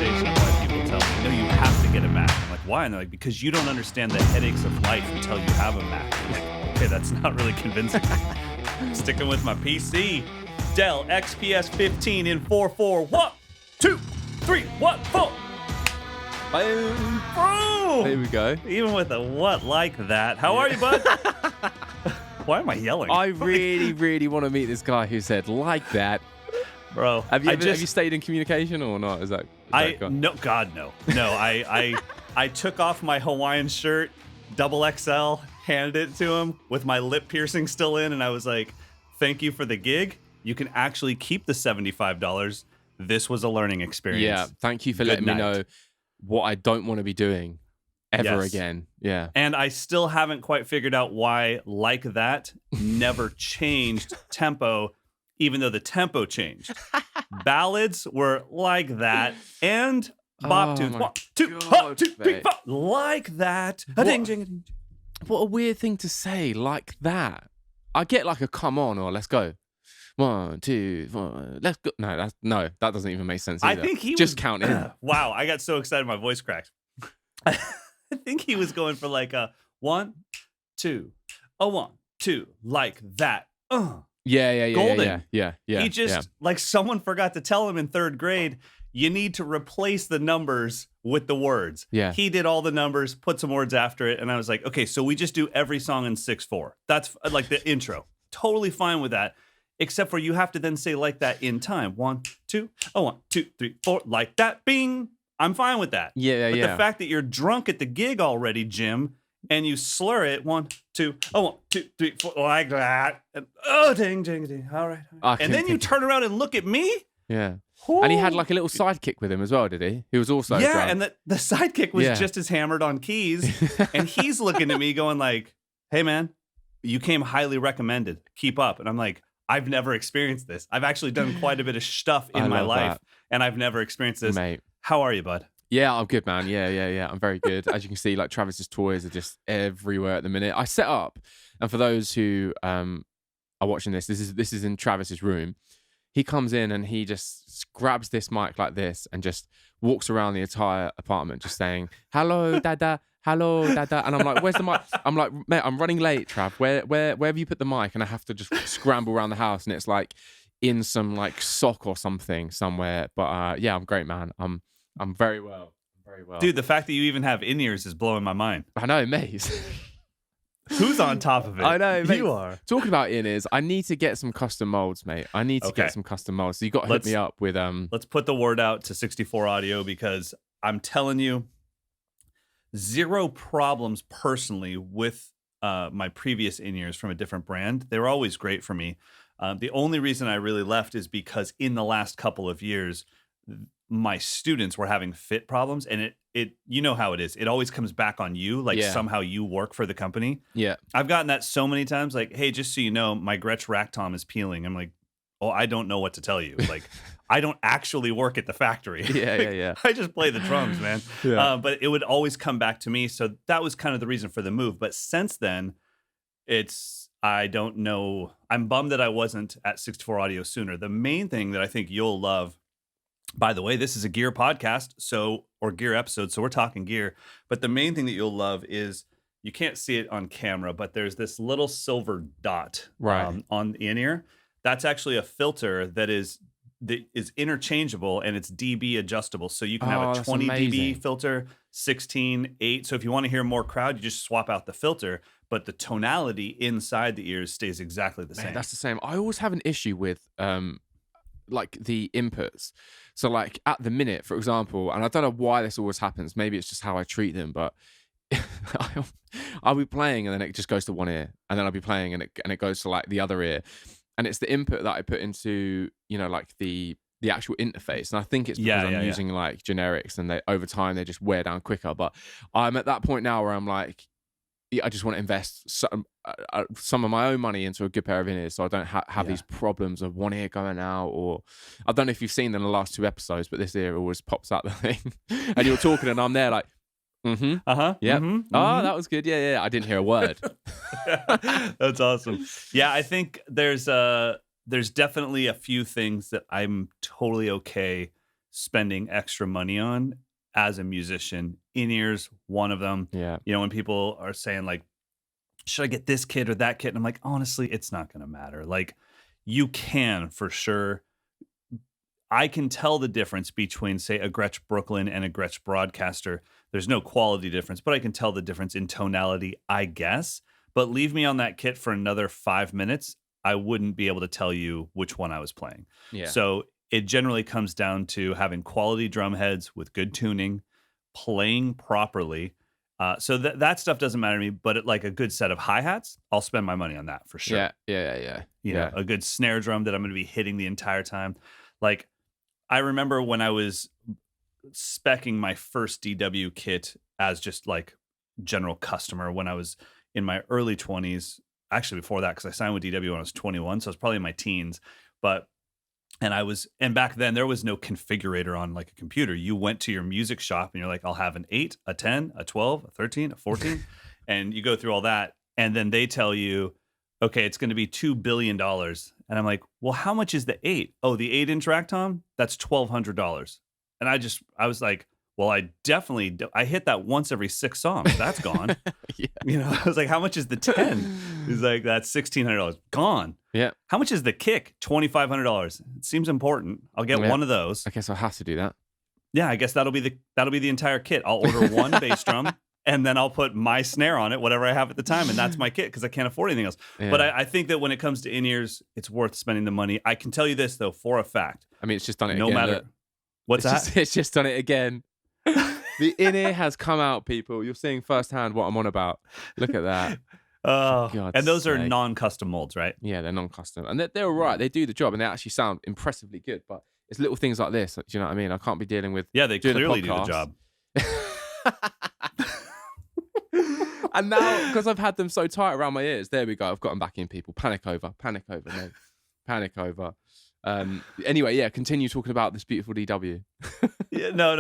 conversation of why people tell me, no, you have to get a Mac. I'm like, why? And they're like, because you don't understand the headaches of life until you have a Mac. I'm like, okay, that's not really convincing me. Sticking with my PC. Dell XPS 15 in 4.4. 1, 2, 3, 4. Boom. Boom. There we go. Even with a what like that. How are you, bud? Why am I yelling? I really, really want to meet this guy who said like that. Bro, Have you stayed in communication or not? No, God, no. No, I took off my Hawaiian shirt, double XL, handed it to him with my lip piercing still in, and I was like, thank you for the gig. You can actually keep the $75. This was a learning experience. Yeah, thank you for letting me know what I don't want to be doing ever again. Yeah. And I still haven't quite figured out why like that never changed tempo, even though the tempo changed. Ballads were like that, and bop tunes. 1, 2, 1, 2, 3, 4, like that. What a weird thing to say, like that. I get like a come on or let's go. 1, 2, 4, let's go. No, that doesn't even make sense either. I think he just count in. Wow, I got so excited my voice cracked. I think he was going for like a 1, 2, a 1, 2, like that. Yeah. Golden. Yeah. He just like someone forgot to tell him in 3rd grade, you need to replace the numbers with the words. Yeah. He did all the numbers, put some words after it, and I was like, okay, so we just do every song in 6/4. That's like the intro. Totally fine with that. Except for you have to then say like that in time. 1, 2, a 1, 2, 3, 4, like that. Bing. I'm fine with that. Yeah. But the fact that you're drunk at the gig already, Jim, and you slur it 1, 2, a 1, 2, 3, 4, like that. And, ding. All right. And then you turn around and look at me. Yeah. And he had like a little sidekick with him as well, did he? He was also drunk. And the sidekick was just as hammered on keys. And he's looking at me going like, hey, man, you came highly recommended. Keep up. And I'm like, I've never experienced this. I've actually done quite a bit of stuff in my life, and I've never experienced this. Mate. How are you, bud? Yeah, I'm good, man. Yeah. I'm very good. As you can see, like Travis's toys are just everywhere at the minute. I set up, and for those who are watching this is in Travis's room. He comes in and he just grabs this mic like this and just walks around the entire apartment just saying, hello, dada. Hello, dada. And I'm like, where's the mic? I'm like, mate, I'm running late, Trav. Where have you put the mic? And I have to just scramble around the house, and it's like in some like sock or something somewhere. But yeah, I'm great, man. I'm very well. Very well. Dude, the fact that you even have in-ears is blowing my mind. I know, mate. Who's on top of it? I know, mate. You are. Talking about in-ears, I need to get some custom molds, mate. I need to get some custom molds. So you got to hit me up with Let's put the word out to 64 Audio, because I'm telling you, zero problems personally with my previous in-ears from a different brand. They were always great for me. The only reason I really left is because in the last couple of years, my students were having fit problems, and it you know how it is. It always comes back on you, like somehow you work for the company. Yeah. I've gotten that so many times, like, hey, just so you know, my Gretsch rack tom is peeling. I'm like, oh, I don't know what to tell you. Like, I don't actually work at the factory. Yeah. I just play the drums, man. Yeah. But it would always come back to me. So that was kind of the reason for the move. But since then, I don't know. I'm bummed that I wasn't at 64 Audio sooner. The main thing that I think you'll love, by the way, this is a gear podcast, or gear episode, so we're talking gear. But the main thing that you'll love is, you can't see it on camera, but there's this little silver dot on the in-ear. That's actually a filter that is interchangeable, and it's dB adjustable. So you can have a 20 dB filter, 16, 8. So if you want to hear more crowd, you just swap out the filter, but the tonality inside the ears stays exactly the same. That's the same. I always have an issue with like the inputs. So like at the minute, for example, and I don't know why this always happens. Maybe it's just how I treat them, but I'll be playing and then it just goes to one ear, and then I'll be playing and it goes to like the other ear. And it's the input that I put into, like the actual interface. And I think it's because I'm using like generics, and over time they just wear down quicker. But I'm at that point now where I'm like, I just want to invest some of my own money into a good pair of in-ears, so I don't have these problems of one ear going out. Or I don't know if you've seen them in the last 2 episodes, but this ear always pops out the thing. And you're talking and I'm there like, yeah. That was good. Yeah. I didn't hear a word. That's awesome. Yeah, I think there's definitely a few things that I'm totally okay spending extra money on as a musician. In-ears, one of them. Yeah. You know, when people are saying like, should I get this kit or that kit? And I'm like, honestly, it's not going to matter. Like, you can for sure. I can tell the difference between, say, a Gretsch Brooklyn and a Gretsch Broadcaster. There's no quality difference, but I can tell the difference in tonality, I guess. But leave me on that kit for another 5 minutes, I wouldn't be able to tell you which one I was playing. Yeah. So it generally comes down to having quality drum heads with good tuning, playing properly. So that stuff doesn't matter to me, but like a good set of hi-hats, I'll spend my money on that for sure. Yeah. You know, a good snare drum that I'm going to be hitting the entire time. Like, I remember when I was speccing my first DW kit as just like general customer when I was in my early 20s, actually before that, because I signed with DW when I was 21, so I was probably in my teens. And back then there was no configurator on like a computer. You went to your music shop and you're like, I'll have an 8, a 10, a 12, a 13, a 14. And you go through all that. And then they tell you, okay, it's going to be $2 billion. And I'm like, well, how much is the 8? Oh, the 8-inch rack tom? That's $1,200. And I was like, well, I hit that once every 6 songs. That's gone. Yeah. You know, I was like, how much is the 10? He's like, that's $1,600. Gone. Yeah. How much is the kick? $2,500. It seems important. I'll get one of those. I guess I'll have to do that. Yeah, I guess that'll be the entire kit. I'll order one bass drum and then I'll put my snare on it, whatever I have at the time, and that's my kit because I can't afford anything else. Yeah. But I think that when it comes to in-ears, it's worth spending the money. I can tell you this though, for a fact. I mean, it's just done it no again. Matter what's that? It's just done it again. The in-ear has come out, people. You're seeing firsthand what I'm on about. Look at that. And those are non-custom molds, right? Yeah, they're non-custom. And they're all right. They do the job and they actually sound impressively good. But it's little things like this. Do you know what I mean? I can't be dealing with. Yeah, they clearly do the job. And now, because I've had them so tight around my ears, there we go. I've got them back in, people. Panic over, mate. Panic over. Anyway, yeah, continue talking about this beautiful DW. Yeah, no.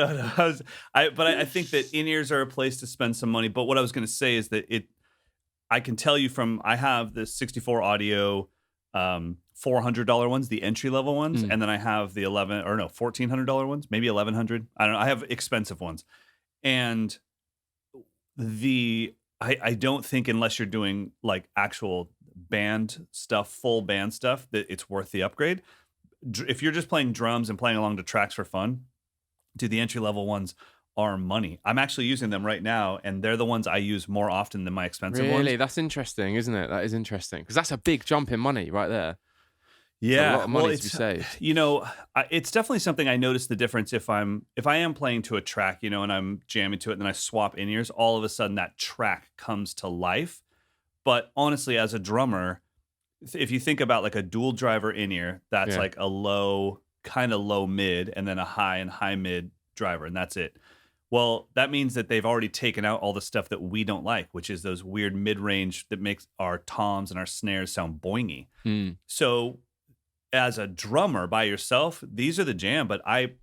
I think that in-ears are a place to spend some money. But what I was going to say is that I can tell you I have the 64 audio $400 ones, the entry level ones, and then I have the $1,400 ones, maybe $1,100. I don't know. I have expensive ones, and I don't think unless you're doing like actual band stuff, full band stuff, that it's worth the upgrade. If you're just playing drums and playing along to tracks for fun, dude, the entry level ones are money. I'm actually using them right now, and they're the ones I use more often than my expensive ones. Really? That's interesting, isn't it? That is interesting, because that's a big jump in money right there. Yeah, a lot of money to be saved. You know, it's definitely something I notice the difference if I am playing to a track, you know, and I'm jamming to it, and then I swap in-ears. All of a sudden, that track comes to life. But honestly, as a drummer, if you think about like a dual driver in-ear, that's like a low, kind of low mid, and then a high and high mid driver, and that's it. Well, that means that they've already taken out all the stuff that we don't like, which is those weird mid-range that makes our toms and our snares sound boingy. So as a drummer by yourself, these are the jam. But I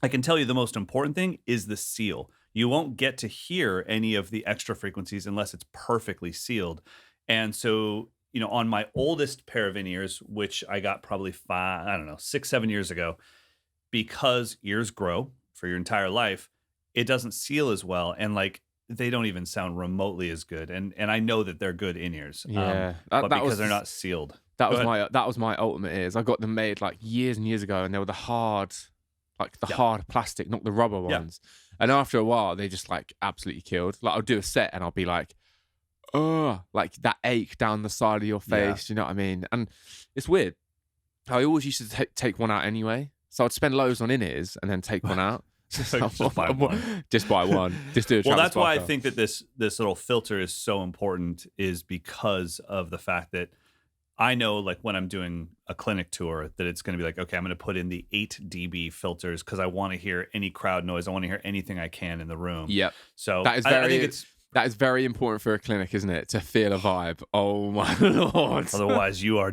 can tell you the most important thing is the seal. You won't get to hear any of the extra frequencies unless it's perfectly sealed. And so, you know, on my oldest pair of in-ears, which I got probably 6, 7 years ago, because ears grow for your entire life, it doesn't seal as well. And like, they don't even sound remotely as good. And I know that they're good in-ears. Yeah. But because they're not sealed. That was my ultimate ears. I got them made like years and years ago, and they were the hard plastic, not the rubber ones. And after a while, they just like absolutely killed. Like I'll do a set and I'll be like, oh, like that ache down the side of your face. You know what I mean? And it's weird. I always used to take one out anyway. So I'd spend loads on in-ears and then take one out. Just buy one. Just buy one. Just do a Well, that's why I think that this little filter is so important, is because of the fact that I know, like when I'm doing a clinic tour, that it's going to be like, okay, I'm going to put in the 8 dB filters because I want to hear any crowd noise. I want to hear anything I can in the room. Yep. So I think that is very important for a clinic, isn't it? To feel a vibe. Oh my Lord. Otherwise, you are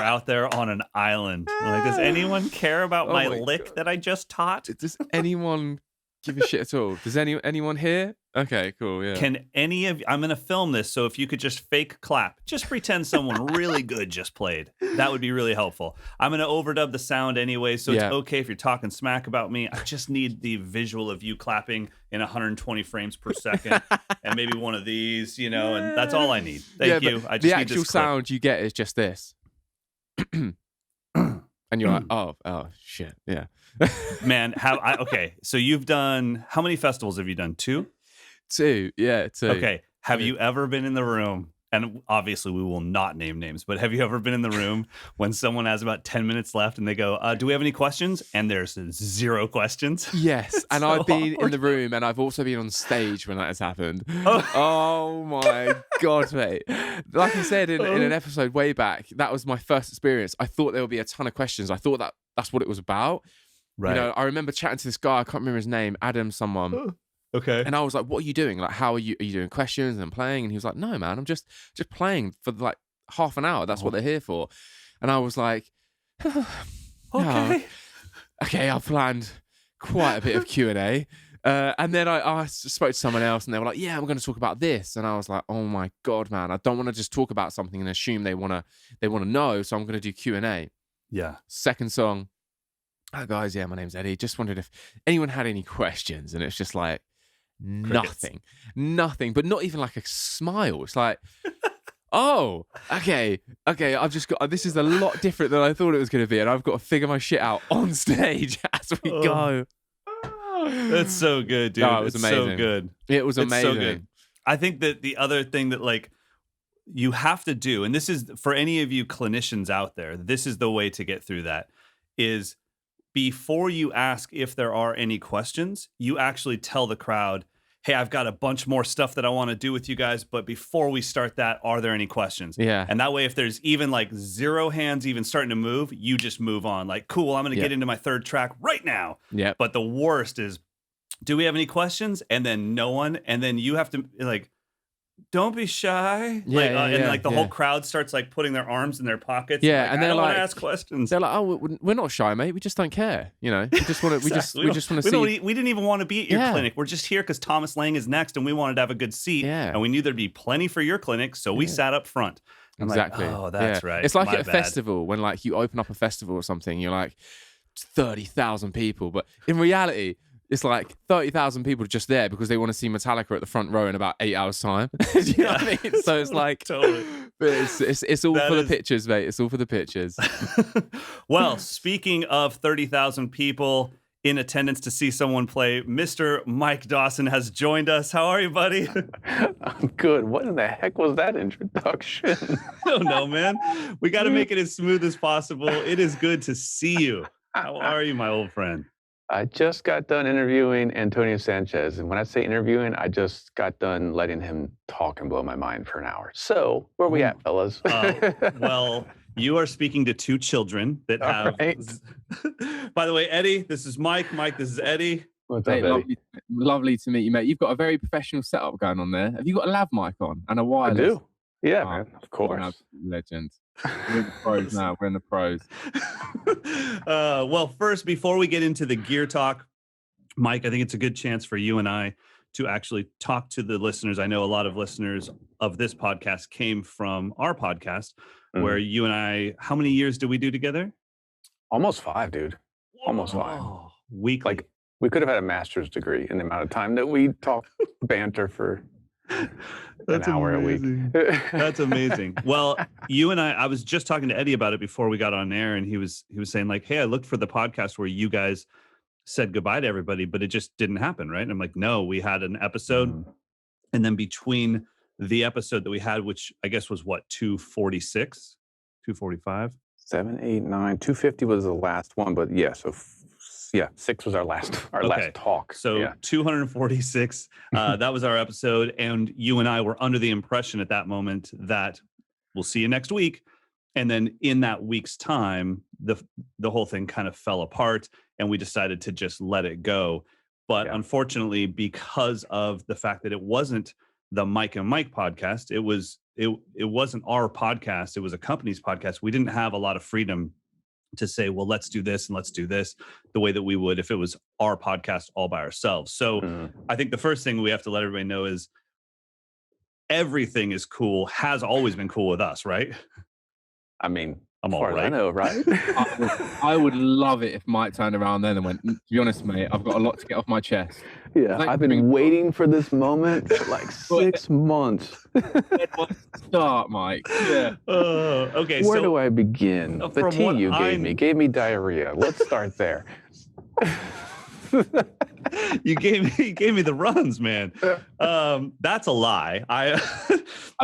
out there on an island. Like, does anyone care about my lick that I just taught? Does anyone give a shit at all? Does anyone here? Okay, cool. Yeah. Can any of I'm going to film this, so if you could just fake clap, just pretend someone really good just played. That would be really helpful. I'm going to overdub the sound anyway, so it's Yeah. okay if you're talking smack about me. I just need the visual of you clapping in 120 frames per second, and maybe one of these, and that's all I need. Thank you. I just the need actual this clip. sound you get is just this. And you're like, oh shit, yeah. Man, okay, so you've done, how many festivals have you done? 2? 2, yeah, 2. Okay. Have 2. you ever been in the room? And obviously, we will not name names, but have you ever been in the room when someone has about 10 minutes left and they go, do we have any questions? And there's 0 questions. Yes, and so I've been awkward. in the room, and I've also been on stage when that has happened. Oh. Oh my god, mate! Like I said in an episode way back, that was my first experience. I thought there would be a ton of questions. I thought that's what it was about. Right. I remember chatting to this guy. I can't remember his name. Adam, someone. Okay. And I was like, "What are you doing? Like, how are you? Are you doing questions and playing?" And he was like, "No, man, I'm just playing for like half an hour. That's what they're here for." And I was like, Okay. Okay, I've planned quite a bit of Q&A. And then I spoke to someone else, and they were like, "Yeah, I'm going to talk about this." And I was like, "Oh my god, man! I don't want to just talk about something and assume they want to know. So I'm going to do Q&A." Yeah. Second song, "Hi guys, yeah, my name's Eddie. Just wondered if anyone had any questions." And it's just like nothing, but not even like a smile. It's like, oh, okay. I've just got, this is a lot different than I thought it was going to be, and I've got to figure my shit out on stage as we go. That's so good, dude. No, it was amazing. So good. It was amazing. So good. I think that the other thing that like you have to do, and this is for any of you clinicians out there, this is the way to get through that, is before you ask if there are any questions, you actually tell the crowd, "Hey, I've got a bunch more stuff that I want to do with you guys, but before we start that, are there any questions?" Yeah. And that way, if there's even like 0 hands even starting to move, you just move on. Like, cool, I'm going to get into my third track right now. Yeah. But the worst is, do we have any questions? And then no one. And then you have to like, don't be shy. And like the whole crowd starts like putting their arms in their pockets. Yeah, like, and I they're don't want like, to ask questions. They're like, "Oh, we're not shy, mate. We just don't care. We just want to. We just want to see." We didn't even want to be at your clinic. We're just here because Thomas Lang is next, and we wanted to have a good seat. Yeah. And we knew there'd be plenty for your clinic, so we sat up front. I'm Exactly. Like, oh, that's right. It's like My at a bad. festival when like you open up a festival or something. You're like 30,000 people, but in reality, it's like 30,000 people just there because they want to see Metallica at the front row in about 8 hours' time. Do you know what I mean? So it's like, Totally. But it's all for the pictures, mate. It's all for the pictures. Well, speaking of 30,000 people in attendance to see someone play, Mr. Mike Dawson has joined us. How are you, buddy? I'm good. What in the heck was that introduction? I don't know, man. We got to make it as smooth as possible. It is good to see you. How are you, my old friend? I just got done interviewing Antonio Sanchez. And when I say interviewing, I just got done letting him talk and blow my mind for an hour. So where we at, fellas? Well, you are speaking to 2 children that have... Right. By the way, Eddie, this is Mike. Mike, this is Eddie. What's up, Mate, Eddie? lovely to meet you, mate. You've got a very professional setup going on there. Have you got a lav mic on and a I wireless? do. Yeah, Oh, man. Of course. Legend. We're in the pros now. We're in the pros. Well, first, before we get into the gear talk, Mike, I think it's a good chance for you and I to actually talk to the listeners. I know a lot of listeners of this podcast came from our podcast, where you and I, how many years did we do together? Almost 5, dude. Almost 5. Oh, weekly. Like, we could have had a master's degree in the amount of time that we talk banter for an hour a week. That's amazing. Well, you and I was just talking to Eddie about it before we got on air, and he was saying like, "Hey, I looked for the podcast where you guys said goodbye to everybody, but it just didn't happen, right?" And I'm like, "No, we had an episode, and then between the episode that we had, which I guess was what, 246, 245, 7, 8, 9, 250 was the last one, but yeah, so 6 was our last last talk. So yeah. 246, that was our episode, and you and I were under the impression at that moment that we'll see you next week. And then in that week's time, the whole thing kind of fell apart, and we decided to just let it go. But unfortunately, because of the fact that it wasn't the Mike and Mike podcast, it wasn't our podcast. It was a company's podcast. We didn't have a lot of freedom to say, well, let's do this and let's do this the way that we would if it was our podcast all by ourselves. So I think the first thing we have to let everybody know is everything is cool, has always been cool with us, right? I mean, I'm as all far as I right. know, right? I would love it if Mike turned around then and went, to be honest, mate, I've got a lot to get off my chest. Yeah, Thank I've you. been waiting for this moment for like 6 months. Start, Mike. Yeah. Okay. Where so do I begin? The from tea what you gave me diarrhea. Let's start there. you gave me the runs, man. That's a lie. I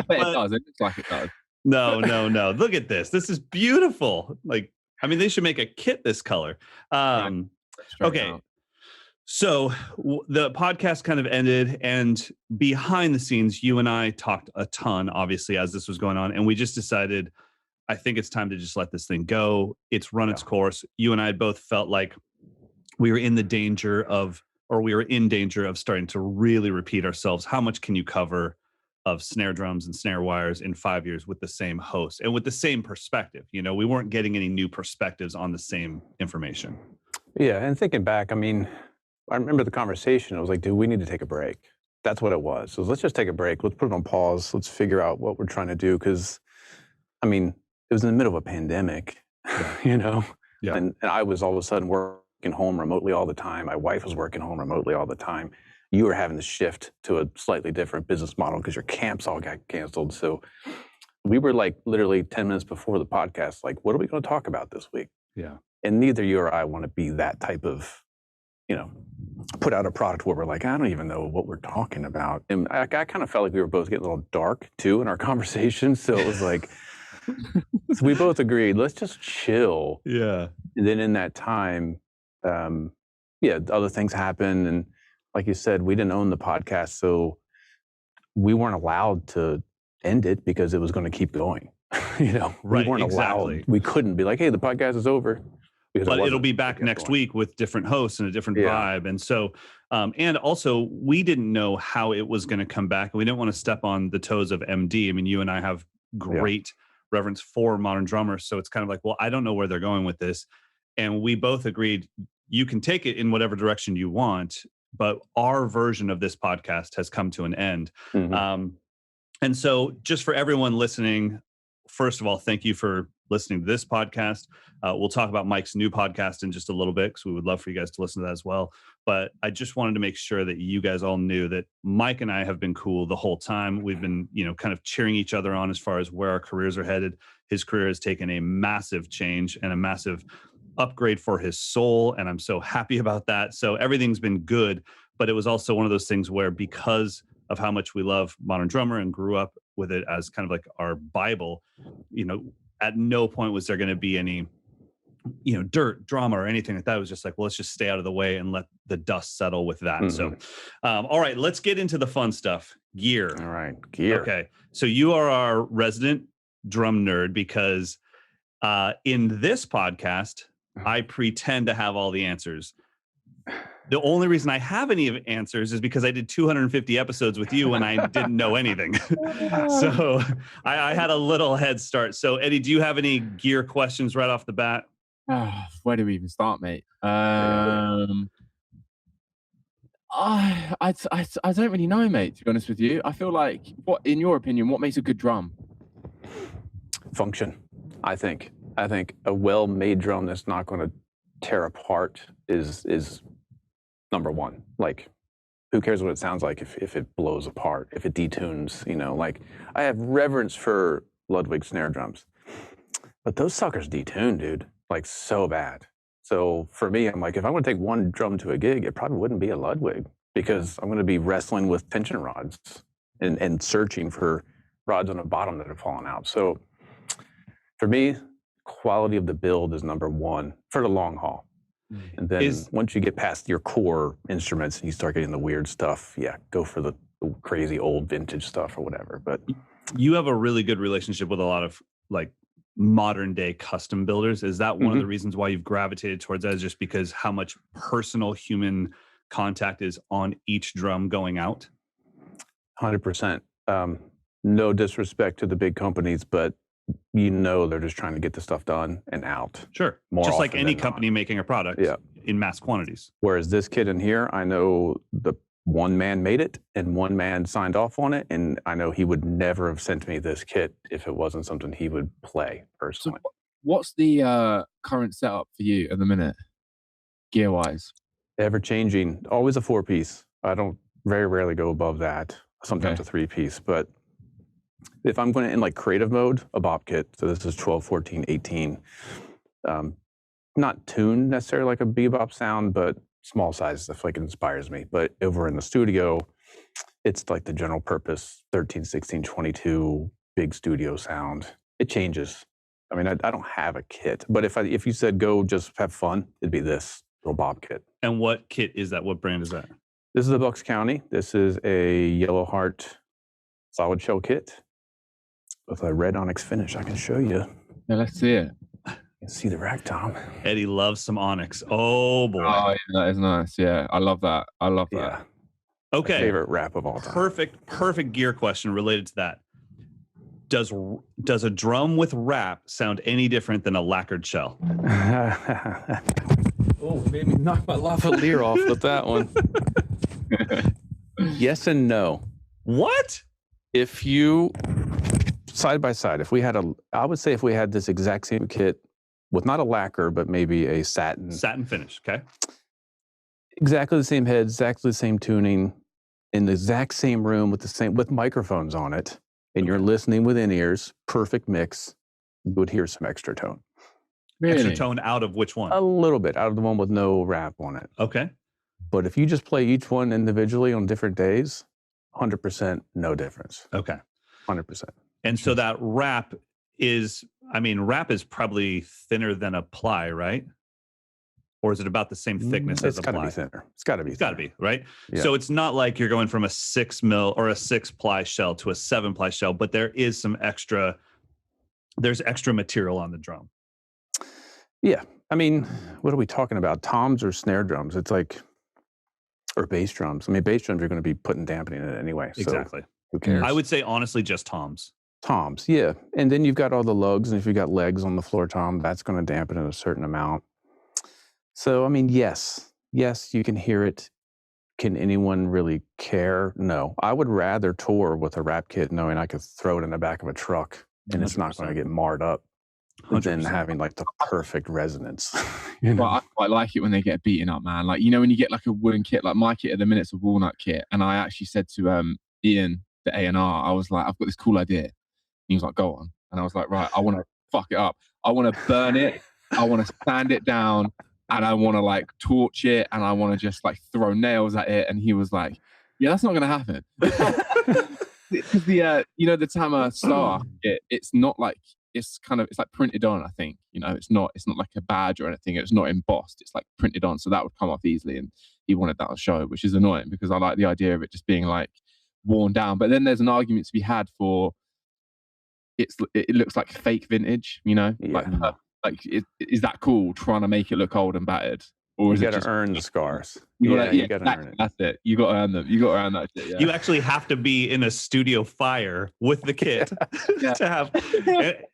bet it does. It looks like it does. No. Look at this. This is beautiful. Like, I mean, they should make a kit this color. Straight Okay. out. So the podcast kind of ended, and behind the scenes, you and I talked a ton, obviously, as this was going on, and we just decided, I think it's time to just let this thing go. It's run its course. You and I both felt like we were in danger of starting to really repeat ourselves. How much can you cover of snare drums and snare wires in 5 years with the same host and with the same perspective? You know, we weren't getting any new perspectives on the same information. Yeah, and thinking back, I mean, I remember the conversation. It was like, dude, we need to take a break. That's what it was. So let's just take a break. Let's put it on pause. Let's figure out what we're trying to do. Because, I mean, it was in the middle of a pandemic, you know? Yeah. And I was all of a sudden working home remotely all the time. My wife was working home remotely all the time. You were having to shift to a slightly different business model because your camps all got canceled. So we were like literally 10 minutes before the podcast, like, what are we going to talk about this week? Yeah. And neither you or I want to be that type of, you know, put out a product where we're like, I don't even know what we're talking about. And I kind of felt like we were both getting a little dark too in our conversation. So it was like, so we both agreed, let's just chill. Yeah. And then in that time, other things happened. And like you said, we didn't own the podcast. So we weren't allowed to end it because it was going to keep going. You know, Right, we weren't exactly. allowed. We couldn't be like, hey, the podcast is over. But it'll be back next week with different hosts and a different vibe. And so, and also we didn't know how it was going to come back. We didn't want to step on the toes of MD. I mean, you and I have great reverence for modern drummers. So it's kind of like, well, I don't know where they're going with this. And we both agreed, you can take it in whatever direction you want, but our version of this podcast has come to an end. Mm-hmm. And so just for everyone listening, first of all, thank you for listening to this podcast. We'll talk about Mike's new podcast in just a little bit because we would love for you guys to listen to that as well. But I just wanted to make sure that you guys all knew that Mike and I have been cool the whole time. We've been, you know, kind of cheering each other on as far as where our careers are headed. His career has taken a massive change and a massive upgrade for his soul. And I'm so happy about that. So everything's been good. But it was also one of those things where, because of how much we love Modern Drummer and grew up with it as kind of like our Bible, you know, at no point was there going to be any, you know, dirt, drama, or anything like that. It was just like, well, let's just stay out of the way and let the dust settle with that. Mm-hmm. So, all right, let's get into the fun stuff. Gear. All right, gear. Okay, so you are our resident drum nerd because in this podcast, I pretend to have all the answers. The only reason I have any answers is because I did 250 episodes with you and I didn't know anything. So I had a little head start. So Eddie, do you have any gear questions right off the bat? Where do we even start, mate? I don't really know, mate, to be honest with you. I feel like, what, in your opinion, what makes a good drum? Function, I think. I think a well-made drum that's not going to tear apart is number one. Like, who cares what it sounds like if it blows apart, if it detunes, you know? Like, I have reverence for Ludwig snare drums, but those suckers detune, dude, like so bad. So for me, I'm like, if I'm going to take one drum to a gig, it probably wouldn't be a Ludwig, because I'm going to be wrestling with tension rods and searching for rods on the bottom that have fallen out. So for me, quality of the build is number one for the long haul. And then once you get past your core instruments and you start getting the weird stuff, go for the crazy old vintage stuff or whatever. But you have a really good relationship with a lot of like modern day custom builders. Is that one of the reasons why you've gravitated towards that, is just because how much personal human contact is on each drum going out? 100%. No disrespect to the big companies, but you know they're just trying to get the stuff done and out. Sure. More Just like often any than company making a product Yeah. in mass quantities. Whereas this kit in here, I know the one man made it and one man signed off on it, and I know he would never have sent me this kit if it wasn't something he would play So personally. what's the current setup for you at the minute, gear wise? Ever changing, always a 4-piece. I don't very rarely go above that. Sometimes Okay. a 3-piece, but if I'm going to in like creative mode, a bop kit. So this is 12, 14, 18. Not tuned necessarily like a bebop sound, but small size stuff like it inspires me. But over in the studio, it's like the general purpose 13, 16, 22 big studio sound. It changes. I mean, I don't have a kit, but if you said go just have fun, it'd be this little bop kit. And what kit is that? What brand is that? This is a Bucks County. This is a Yellow Heart solid shell kit with a red onyx finish. I can show you. Yeah, let's see it. You can see the rack, Tom. Eddie loves some onyx. Oh boy. Oh, yeah, that is nice. Yeah, I love that. I love that. Yeah. Okay. My favorite wrap of all time. Perfect gear question related to that. Does a drum with wrap sound any different than a lacquered shell? Oh, made me knock my lavalier off with that one. Yes and no. What? If you side by side, I would say if we had this exact same kit with not a lacquer, but maybe a satin finish, okay? Exactly the same head, exactly the same tuning, in the exact same room with microphones on it, and you're listening with in-ears, perfect mix, you would hear some extra tone. Really? Extra tone out of which one? A little bit, out of the one with no wrap on it. Okay. But if you just play each one individually on different days, 100% no difference. Okay. 100%. And so that wrap is probably thinner than a ply, right? Or is it about the same thickness as a ply? It's got to be thinner. It's got to be. It's got to be, right? Yeah. So it's not like you're going from a 6 mil or a 6 ply shell to a 7 ply shell, but there is there's extra material on the drum. Yeah. I mean, what are we talking about? Toms or snare drums? It's like, or bass drums. I mean, bass drums are going to be putting dampening in it anyway. So Exactly. who cares? I would say honestly just toms. Toms, yeah. And then you've got all the lugs, and if you've got legs on the floor tom, that's going to dampen it a certain amount. So, I mean, yes, you can hear it. Can anyone really care? No. I would rather tour with a wrap kit knowing I could throw it in the back of a truck and it's not going to 100%. get marred up than 100%. having like the perfect resonance. You know? Well, I quite like it when they get beaten up, man. Like, you know, when you get like a wooden kit, like my kit at the minute's a walnut kit. And I actually said to Ian, the A&R, I was like, I've got this cool idea. He was like, go on. And I was like, right, I want to fuck it up. I want to burn it. I want to sand it down. And I want to like torch it. And I want to just like throw nails at it. And he was like, yeah, that's not going to happen. Because the Tama Star, it's not like, it's like printed on, I think. You know, it's not like a badge or anything. It's not embossed. It's like printed on. So that would come off easily. And he wanted that on show, which is annoying because I like the idea of it just being like worn down. But then there's an argument to be had for it looks like fake vintage, you know? Yeah. Is that cool trying to make it look old and battered? Or is You it got just to earn the scars. you Yeah, gotta, you got to earn it. That's it. You got to earn them. You got to earn that shit. Yeah. You actually have to be in a studio fire with the kit to have.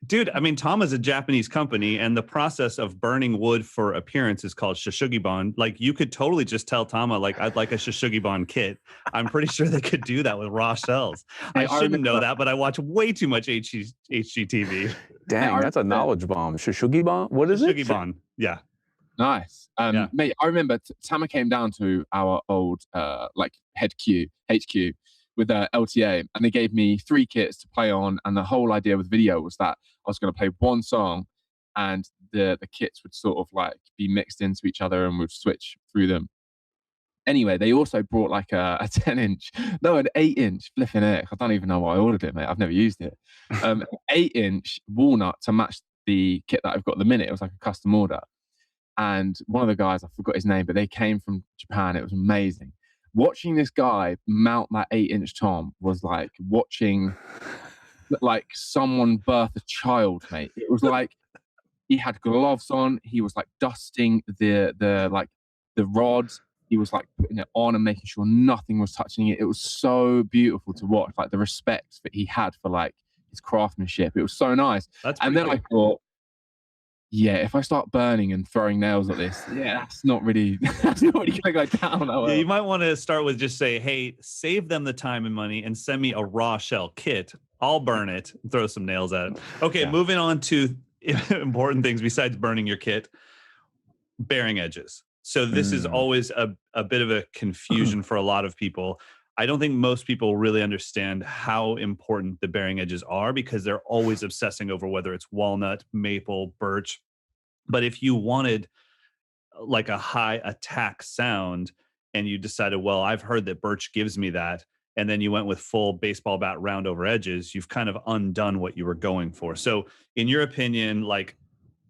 Dude, I mean, Tama is a Japanese company, and the process of burning wood for appearance is called shishugibon. Like, you could totally just tell Tama, like, I'd like a shishugibon kit. I'm pretty sure they could do that with raw shells. Hey, I shouldn't know that, but I watch way too much HGTV. Dang, that's a knowledge bomb. Shushugi bomb? What is it? Shishugibon, yeah. Nice. Yeah. Mate, I remember Tama came down to our old HQ with LTA, and they gave me 3 kits to play on, and the whole idea with video was that I was going to play one song and the kits would sort of like be mixed into each other and would switch through them. Anyway, they also brought like a 10-inch, no, an 8-inch flipping heck. I don't even know why I ordered it, mate. I've never used it. 8-inch walnut to match the kit that I've got at the minute. It was like a custom order. And one of the guys, I forgot his name, but they came from Japan. It was amazing. Watching this guy mount that 8-inch tom was like watching like someone birth a child, mate. It was like he had gloves on. He was like dusting the rods. He was like putting it on and making sure nothing was touching it. It was so beautiful to watch, like the respect that he had for like his craftsmanship. It was so nice. That's And pretty then cool. I thought, yeah, if I start burning and throwing nails at this, yeah, that's not really going to go down that well. Yeah, you might want to start with just say, hey, save them the time and money and send me a raw shell kit. I'll burn it and throw some nails at it. Okay, Yeah. moving on to important things besides burning your kit, bearing edges. So this is always a bit of a confusion for a lot of people. I don't think most people really understand how important the bearing edges are because they're always obsessing over whether it's walnut, maple, birch. But if you wanted like a high attack sound and you decided, well, I've heard that birch gives me that, and then you went with full baseball bat round over edges, you've kind of undone what you were going for. So in your opinion, like,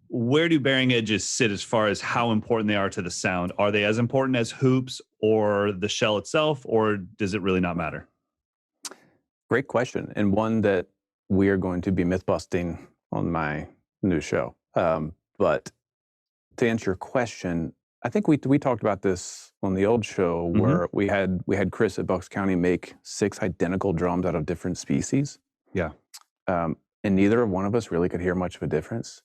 where do bearing edges sit as far as how important they are to the sound? Are they as important as hoops or the shell itself, or does it really not matter? Great question, and one that we are going to be myth busting on my new show. But to answer your question, I think we talked about this on the old show where we had Chris at Bucks County make 6 identical drums out of different species. Yeah. And neither one of us really could hear much of a difference.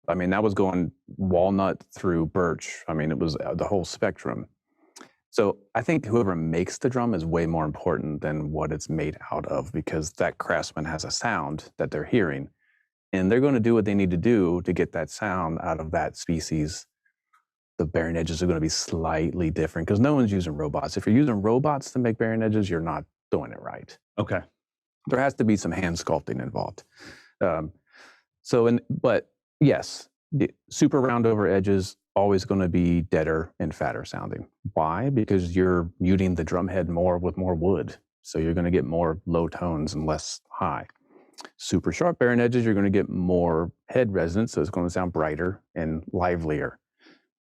I mean, that was going walnut through birch. I mean, it was the whole spectrum. So I think whoever makes the drum is way more important than what it's made out of, because that craftsman has a sound that they're hearing, and they're going to do what they need to do to get that sound out of that species. The bearing edges are going to be slightly different because no one's using robots. If you're using robots to make bearing edges, you're not doing it right. Okay. There has to be some hand sculpting involved. But yes, the super round over edges always going to be deader and fatter sounding. Why? Because you're muting the drum head more with more wood. So you're going to get more low tones and less high. Super sharp bearing edges, you're going to get more head resonance. So it's going to sound brighter and livelier.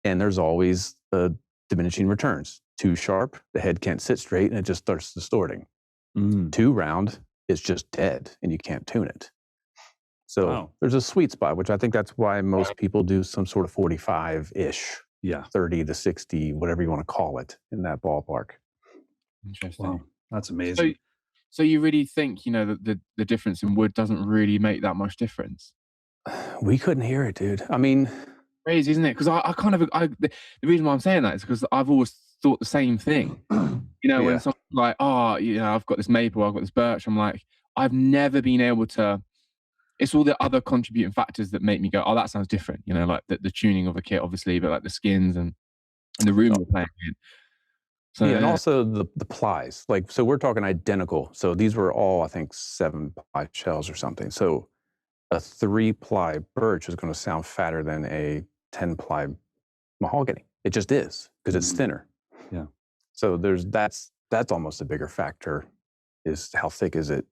And there's always diminishing returns. Too sharp, the head can't sit straight and it just starts distorting. Too round, it's just dead and you can't tune it. So there's a sweet spot, which I think that's why most people do some sort of 45-ish, 30 to 60, whatever you want to call it, in that ballpark. Interesting. Wow, that's amazing. So you really think, that the difference in wood doesn't really make that much difference? We couldn't hear it, dude. I mean, crazy, isn't it? Because the reason why I'm saying that is because I've always thought the same thing. When someone's like, I've got this maple, I've got this birch, I'm like, I've never been able to. It's all the other contributing factors that make me go, oh, that sounds different. Like the tuning of a kit, obviously, but like the skins and the room we're playing in. So, and also the plies. Like, so we're talking identical. So these were all, I think, 7-ply shells or something. So a 3-ply birch is going to sound fatter than a 10-ply mahogany. It just is, because it's thinner. Yeah. So that's almost a bigger factor, is how thick is it.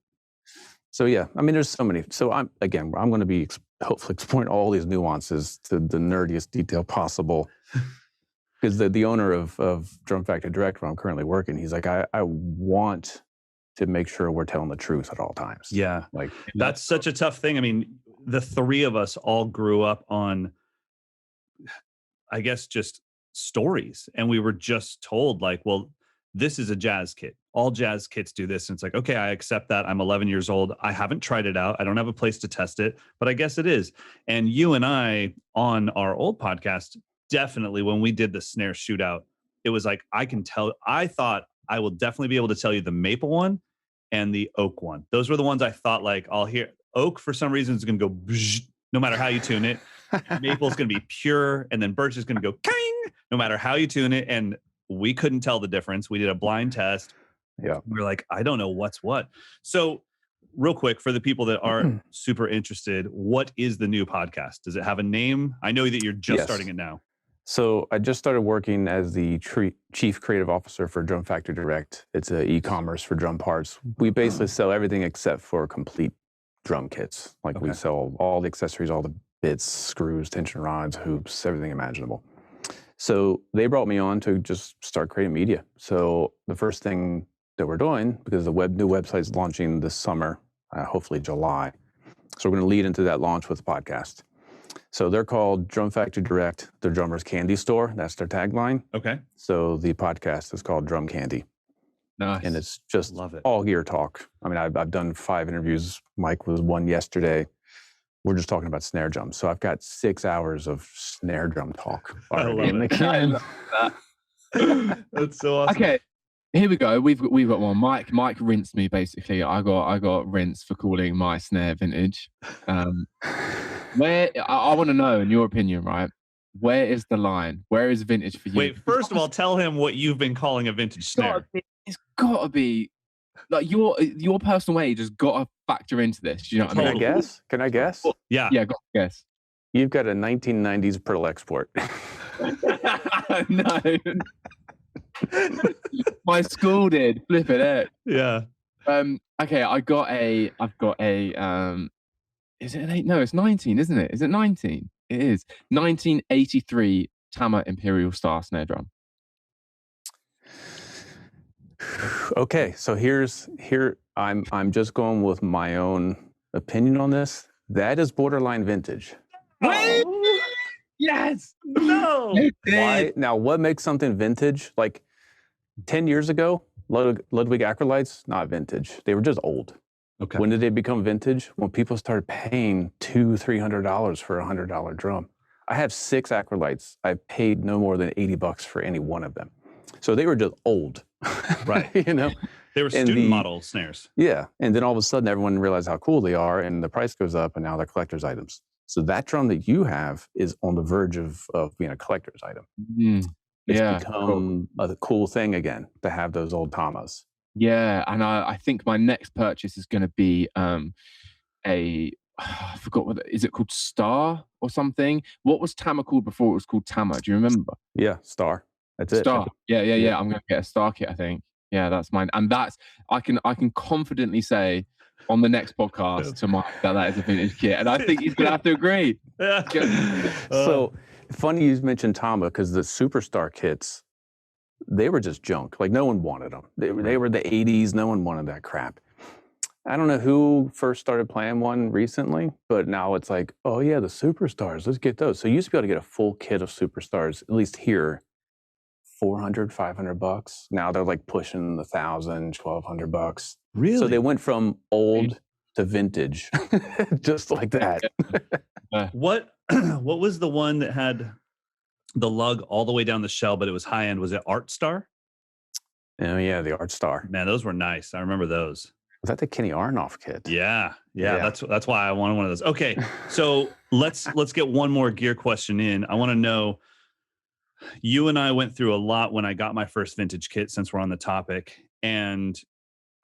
So yeah, I mean, there's so many. So I'm going to be hopefully exploring all these nuances to the nerdiest detail possible. Because the owner of Drum Factory Direct, where I'm currently working, he's like, I want to make sure we're telling the truth at all times. Yeah, like that's such a tough thing. I mean, the 3 of us all grew up on, I guess, just stories, and we were just told, like, well, this is a jazz kit. All jazz kits do this. And it's like, okay, I accept that. I'm 11 years old. I haven't tried it out. I don't have a place to test it, but I guess it is. And you and I, on our old podcast, definitely, when we did the snare shootout, it was like, I thought I will definitely be able to tell you the maple one and the oak one. Those were the ones I thought, like, I'll hear. Oak, for some reason, is going to go no matter how you tune it. Maple is going to be pure, and then birch is going to go king no matter how you tune it. And we couldn't tell the difference. We did a blind test. Yeah. We were like, I don't know what's what. So real quick, for the people that aren't super interested, what is the new podcast? Does it have a name? I know that you're just starting it now. So I just started working as the chief creative officer for Drum Factory Direct. It's an e-commerce for drum parts. We basically sell everything except for complete drum kits. Like we sell all the accessories, all the bits, screws, tension rods, hoops, everything imaginable. So they brought me on to just start creating media. So the first thing that we're doing, because the new website's launching this summer, hopefully July. So we're going to lead into that launch with the podcast. So they're called Drum Factory Direct, the drummer's candy store. That's their tagline. Okay. So the podcast is called Drum Candy. Nice. and it's just Love it. all gear talk. I mean, I've done 5 interviews. Mike was one yesterday. We're just talking about snare drums. So I've got 6 hours of snare drum talk already in the can. That's so awesome. Okay, here we go. We've got one. Mike rinsed me basically. I got rinsed for calling my snare vintage. Where I want to know, in your opinion, right? Where is the line? Where is vintage for you? Wait, first of all, tell him what you've been calling a vintage snare. It's gotta be like your personal age has got to factor into this. Do you know what I mean? Can I guess? Yeah. Yeah, got to guess. You've got a 1990s Pearl Export. No. My school did. Flip it out. Yeah. Okay, I've got a is it an 8? No, it's 19, isn't it? Is it 19? It is. 1983 Tama Imperial Star snare drum. Okay, so here I'm just going with my own opinion on this. That is borderline vintage. Oh, Yes. no. Why? Now, what makes something vintage? Like 10 years ago, Ludwig Acrolites, not vintage. They were just old. Okay. When did they become vintage? When people started paying $200-$300 for a $100 drum. I have 6 Acrolites. I paid no more than $80 for any one of them. So they were just old. Right. You know? They were student model snares. Yeah. And then all of a sudden everyone realized how cool they are and the price goes up and now they're collector's items. So that drum that you have is on the verge of being a collector's item. It's become a cool thing again to have those old Tamas. Yeah, and I think my next purchase is going to be I forgot is it called Star or something? What was Tama called before it was called Tama? Do you remember? Yeah, Star. That's it. Star. Yeah. I'm going to get a Star kit, I think. Yeah, that's mine. And that's I can confidently say on the next podcast to Mike that is a vintage kit, and I think he's going to have to agree. So funny you mentioned Tama because the Superstar kits, they were just junk. Like no one wanted them. They were the 80s. No one wanted that crap. I don't know who first started playing one recently, but now it's like, oh yeah, the Superstars. Let's get those. So you used to be able to get a full kit of Superstars, at least here, $400, $500. Now they're like pushing the $1,000, $1,200. Really? So they went from old to vintage, just like that. What was the one that had the lug all the way down the shell, but it was high end? Was it Art Star? Oh yeah, the Art Star. Man, those were nice. I remember those. Was that the Kenny Arnoff kit? Yeah. That's why I wanted one of those. Okay, so let's get one more gear question in. I want to know. You and I went through a lot when I got my first vintage kit, since we're on the topic, and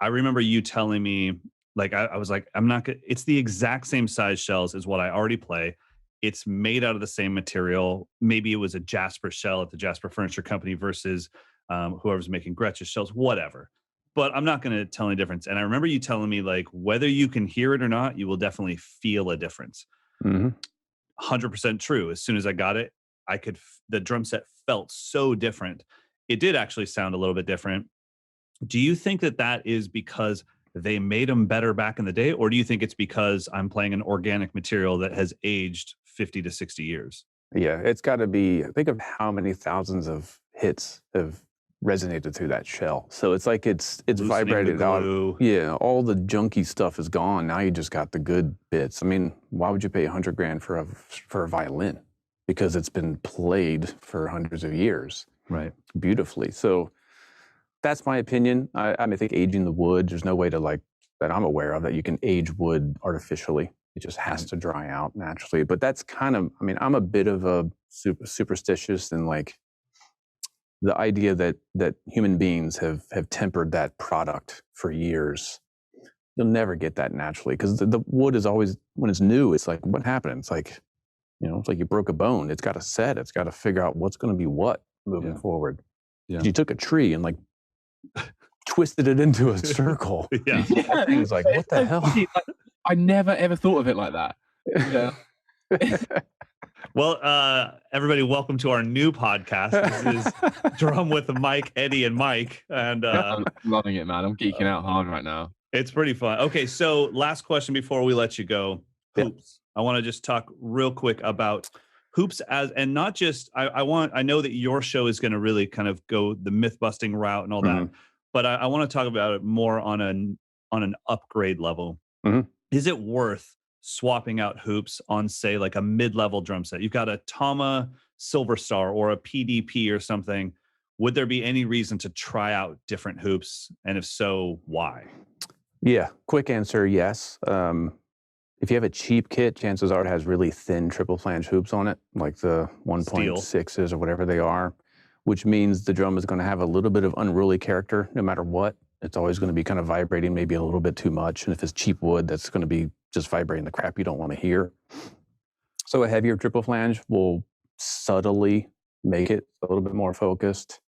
I remember you telling me, like, I was like, I'm not gonna, it's the exact same size shells as what I already play. It's made out of the same material. Maybe it was a Jasper shell at the Jasper Furniture Company versus whoever's making Gretsch's shells, whatever. But I'm not going to tell any difference. And I remember you telling me, like, whether you can hear it or not, you will definitely feel a difference. 100% true. As soon as I got it, the drum set felt so different. It did actually sound a little bit different. Do you think that is because they made them better back in the day? Or do you think it's because I'm playing an organic material that has aged 50 to 60 years? Yeah, it's got to be, think of how many thousands of hits have resonated through that shell. So it's like it's vibrated out. Yeah, all the junky stuff is gone. Now you just got the good bits. I mean, why would you pay $100,000 for a violin? Because it's been played for hundreds of years. Right. Beautifully. So that's my opinion. I think aging the wood, there's no way to, like, that I'm aware of, that you can age wood artificially. It just has to dry out naturally. But that's kind of, I mean, I'm a bit of a superstitious, and like the idea that human beings have tempered that product for years. You'll never get that naturally, because the wood is always, when it's new, it's like, what happened? It's like, it's like you broke a bone. It's got to set. It's got to figure out what's going to be what moving forward. Yeah. You took a tree and like twisted it into a circle. Yeah. It was like, what the hell? Like, I never ever thought of it like that. Yeah. Well, everybody, welcome to our new podcast. This is Drum with Mike, Eddy, and Mike. And I'm loving it, man. I'm geeking out hard right now. It's pretty fun. Okay, so last question before we let you go. Hoops. I want to just talk real quick about hoops and not just, I know that your show is going to really kind of go the myth busting route and all that, but I want to talk about it more on an upgrade level. Mhm. Is it worth swapping out hoops on, say, like a mid-level drum set? You've got a Tama Silver Star or a PDP or something. Would there be any reason to try out different hoops? And if so, why? Yeah, quick answer, yes. If you have a cheap kit, chances are it has really thin triple flange hoops on it, like the Steel. 1.6s or whatever they are, which means the drum is going to have a little bit of unruly character no matter what. It's always going to be kind of vibrating maybe a little bit too much. And if it's cheap wood, that's going to be just vibrating the crap you don't want to hear. So a heavier triple flange will subtly make it a little bit more focused.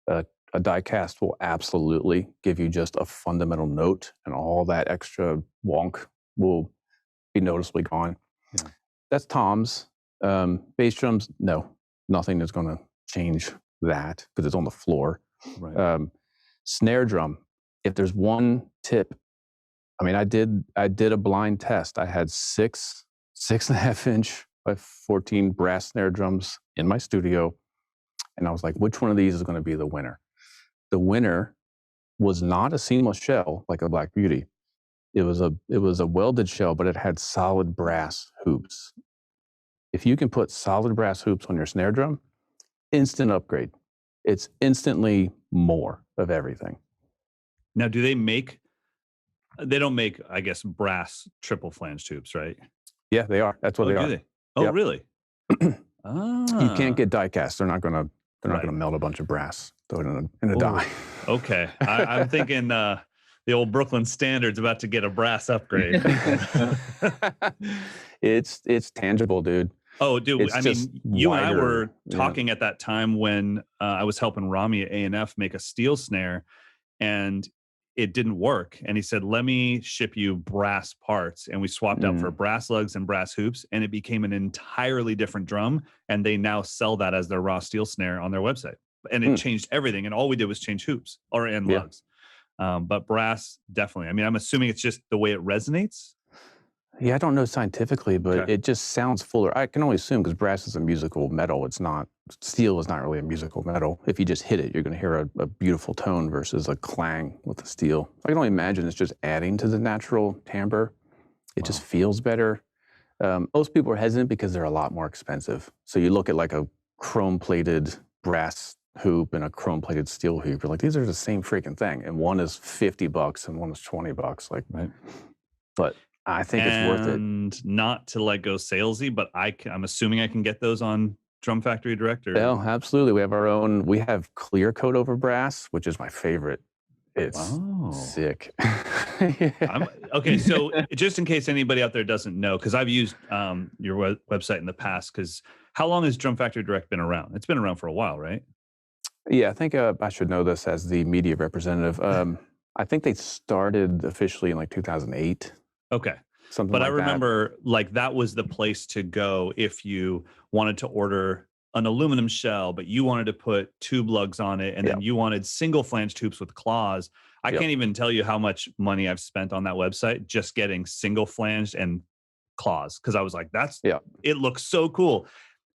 A die cast will absolutely give you just a fundamental note, and all that extra wonk will be noticeably gone. Yeah. That's toms. Bass drums, no, nothing is going to change that because it's on the floor. Right. Snare drum, if there's one tip, I mean, I did a blind test. I had 6.5 inch by 14 brass snare drums in my studio, and I was like, which one of these is going to be the winner? The winner was not a seamless shell like a Black Beauty. It was a welded shell, but it had solid brass hoops. If you can put solid brass hoops on your snare drum, instant upgrade. It's instantly more of everything. Now, do they make? They don't make, I guess, brass triple flange hoops, right? Yeah, they are. That's what they do are. they? Oh, Yep. really? You can't get die cast. They're not gonna Right. melt a bunch of brass. Throw it in a Ooh. die. Okay, I'm thinking the old Brooklyn Standard's about to get a brass upgrade. It's tangible, dude. Oh, dude, It's I just mean, you and I wider, were yeah. talking at that time when I was helping Rami at A&F make a steel snare, and it didn't work. And he said, let me ship you brass parts. And we swapped out for brass lugs and brass hoops, and it became an entirely different drum. And they now sell that as their raw steel snare on their website. And it changed everything. And all we did was change hoops and lugs. But brass, definitely. I mean, I'm assuming it's just the way it resonates. Yeah, I don't know scientifically, but Okay. it just sounds fuller. I can only assume because brass is a musical metal. It's not, steel is not really a musical metal. If you just hit it, you're going to hear a beautiful tone versus a clang with the steel. I can only imagine it's just adding to the natural timbre. It just feels better. Most people are hesitant because they're a lot more expensive. So you look at like a chrome-plated brass hoop and a chrome-plated steel hoop. You're like, these are the same freaking thing. And one is $50 and one is $20. Like, Right. But I think it's worth it. And not to like go salesy, but I'm assuming I can get those on Drum Factory Direct. Oh, absolutely. We have our own. We have clear coat over brass, which is my favorite. It's sick. Okay, so just in case anybody out there doesn't know, because I've used your website in the past, because how long has Drum Factory Direct been around? It's been around for a while, right? Yeah, I think I should know this as the media representative. I think they started officially in like 2008. Okay. Something but like I remember like that was the place to go if you wanted to order an aluminum shell, but you wanted to put tube lugs on it, and then you wanted single flange tubes with claws. I can't even tell you how much money I've spent on that website just getting single flanged and claws, because I was like, it looks so cool.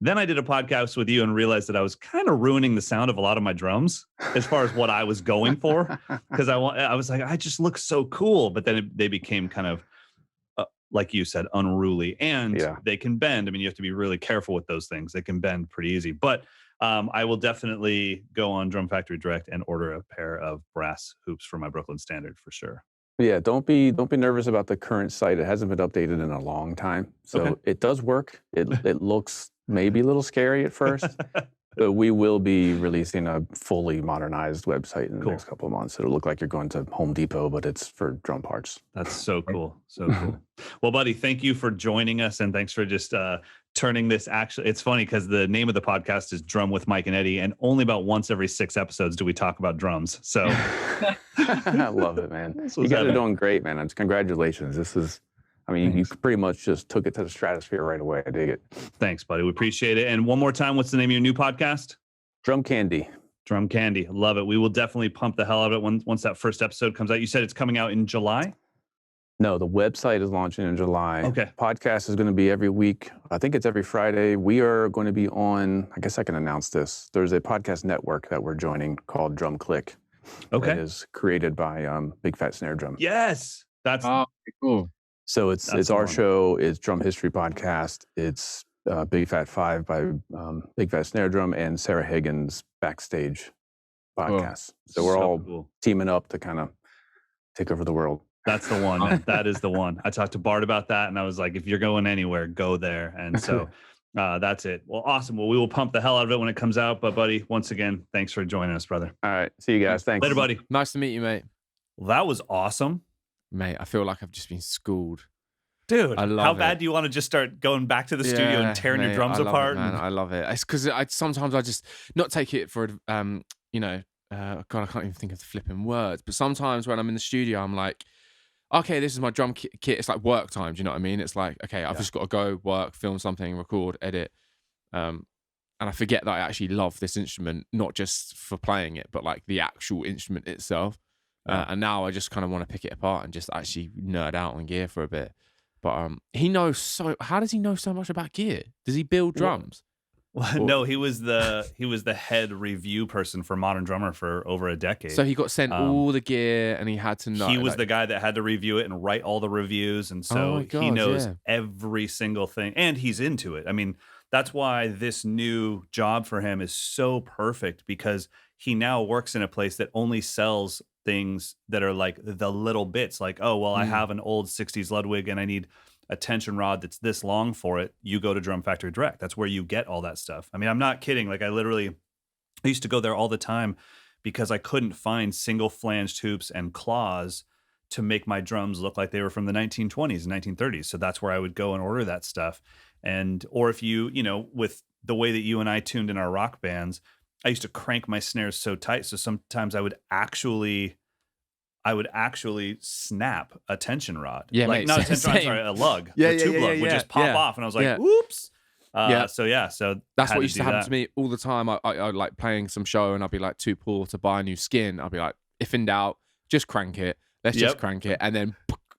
Then I did a podcast with you and realized that I was kind of ruining the sound of a lot of my drums as far as what I was going for, because I was like, I just look so cool. But then they became kind of, like you said, unruly, and they can bend. I mean, you have to be really careful with those things. They can bend pretty easy. But I will definitely go on Drum Factory Direct and order a pair of brass hoops for my Brooklyn Standard for sure. Yeah, don't be nervous about the current site. It hasn't been updated in a long time, so it does work. It looks maybe a little scary at first, but we will be releasing a fully modernized website in the next couple of months. It'll look like you're going to Home Depot, but it's for drum parts. That's so cool. So cool. Well, buddy, thank you for joining us, and thanks for just turning this. Actually, it's funny because the name of the podcast is Drum with Mike and Eddy, and only about once every 6 episodes do we talk about drums. So I love it, man. You guys are doing great, man. Congratulations. This is, I mean, you pretty much just took it to the stratosphere right away. I dig it. Thanks, buddy. We appreciate it. And one more time, what's the name of your new podcast? Drum Candy. Drum Candy. Love it. We will definitely pump the hell out of it once that first episode comes out. You said it's coming out in July? No, the website is launching in July. Okay. Podcast is going to be every week. I think it's every Friday. We are going to be on, I guess I can announce this. There's a podcast network that we're joining called Drum Click. Okay. that is created by Big Fat Snare Drum. Yes. That's Oh, cool. So That's it's the our one. show. It's Drum History Podcast. It's Big Fat 5 by Big Fat Snare Drum and Sarah Hagen's Backstage podcast. So we're all cool. teaming up to kind of take over the world. That's the one, man. That is the one. I talked to Bart about that, and I was like, if you're going anywhere, go there. And so that's it. Well, awesome. Well, we will pump the hell out of it when it comes out. But, buddy, once again, thanks for joining us, brother. All right. See you guys. Thanks. Later, buddy. Nice to meet you, mate. Well, that was awesome. Mate, I feel like I've just been schooled. Dude, I love how it. bad do you want to just start going back to the studio and tearing your mate, drums I love apart? It, man. I love it. It's because sometimes I just not take it for you know, God, I can't even think of the flipping words. But sometimes when I'm in the studio, I'm like, okay, this is my drum kit. It's like work time. Do you know what I mean? It's like, okay, I've just got to go work, film something, record, edit. And I forget that I actually love this instrument, not just for playing it, but like the actual instrument itself. And now I just kind of want to pick it apart and just actually nerd out on gear for a bit. But he knows so. How does he know so much about gear? Does he build drums? Well, no, he was the head review person for Modern Drummer for over a decade. So he got sent all the gear, and he had to know. He was the guy that had to review it and write all the reviews, and so he knows every single thing, and he's into it. I mean, that's why this new job for him is so perfect, because he now works in a place that only sells things that are like the little bits, like, oh, well, I have an old 60s Ludwig and I need a tension rod that's this long for it. You go to Drum Factory Direct. That's where you get all that stuff. I mean, I'm not kidding. Like, I used to go there all the time because I couldn't find single flanged hoops and claws to make my drums look like they were from the 1920s and 1930s. So that's where I would go and order that stuff. And, or if you know, with the way that you and I tuned in our rock bands, I used to crank my snares so tight. So sometimes I would actually snap a tension rod. Yeah, like mate, not a tension rod, sorry, a lug. The tube lug would just pop off. And I was like, whoops. So that's what used to happen to me all the time. I like playing some show and I'd be like too poor to buy a new skin. I'd be like, if in doubt, just crank it. Let's just crank it. And then,